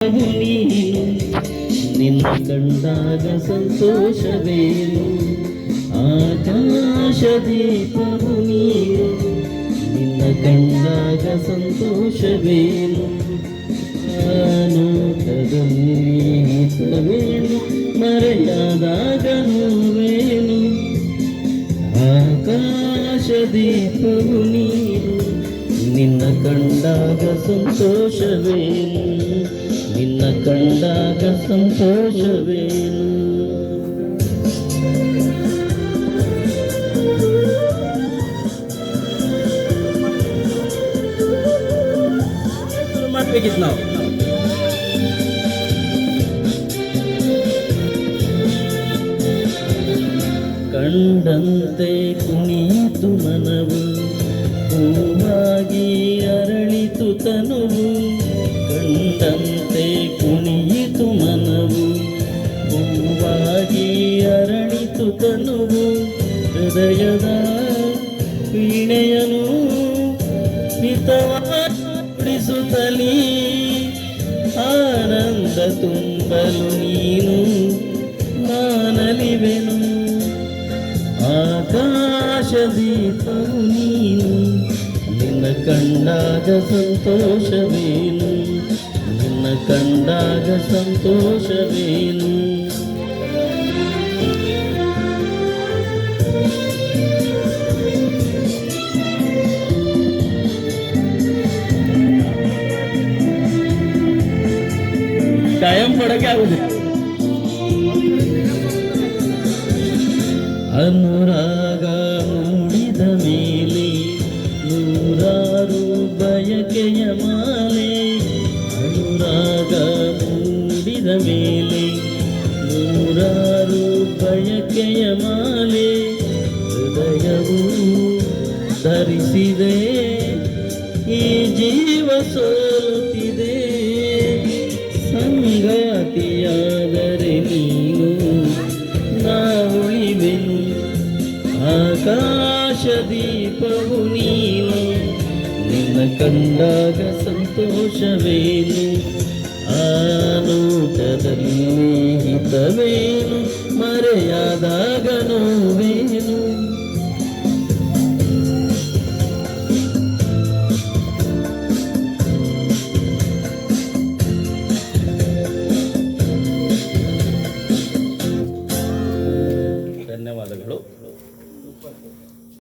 ನೀನು ನಿನ್ನ ಕಂಡಾಗ ಸಂತೋಷವೇನು ಆಕಾಶ ದೀಪವು ನೀನು ನಿನ್ನ ಕಂಡಾಗ ಸಂತೋಷವೇನು ನೋಟದಲ್ಲಿ ಹಿತವೇನು ಮರೆಯಾದಾಗ ನೋವೇನು ಆಕಾಶ ದೀಪವು ನೀನು ನಿನ್ನ ಕಂಡಾಗ ಸಂತೋಷವೇನು ನಿನ್ನ ಕಂಡಾಗ ಸಂತೋಷವೇನು ಮಾಡ್ಬೇಕಿತ್ತು ನಾವು ಕಂಡಂತೆ ಕುಣಿಯಿತು ಮನವು ಹೂವಾಗಿ ಅರಳಿತು ತನುವು ಕಂಡಂತೆ ಕುಣಿಯಿತು ಮನವು ಹೂವಾಗಿ ಅರಳಿತು ತನುವು ಹೃದಯದ ವೀಣೆಯನು ಹಿತವಾಡಿಸುತ್ತಲೀ ಆನಂದ ತುಂಬಲು ನೀನು ನಾನಲಿವೆನು ಆಕಾಶ ದೀಪವು ನೀನು ನಿನ್ನ ಕಂಡಾಗ ಸಂತೋಷವೇನು ನಿನ್ನ ಕಂಡಾಗ ಸಂತೋಷವೇನು ಕಾಯಂ ಪಡಕ್ಕೆ ಆಗುದಿಲ್ಲ ಅನುರಾಗ ಮೂಡಿದ ಮೇಲೆ ನೂರಾರು ಬಯಕೆಯ ಮಾಲೆ ಅನುರಾಗ ಮೂಡಿದ ಮೇಲೆ ನೂರಾರು ಬಯಕೆಯ ಮಾಲೆ ಹೃದಯವು ಧರಿಸಿದೆ ಈ ಜೀವ ಸೋಲುತ್ತಿದೆ ಸಂಗಾತಿಯಾದರೆ ನೀನು ಉಳಿವೆನು ಆಕಾಶ ದೀಪವು ನೀನು ನಿನ್ನ ಕಂಡಾಗ ಸಂತೋಷವೇನು ಆ ನೋಟದಲ್ಲಿ ಹಿತವೇನು ಮರೆಯಾದಾಗ ನೋವೇನು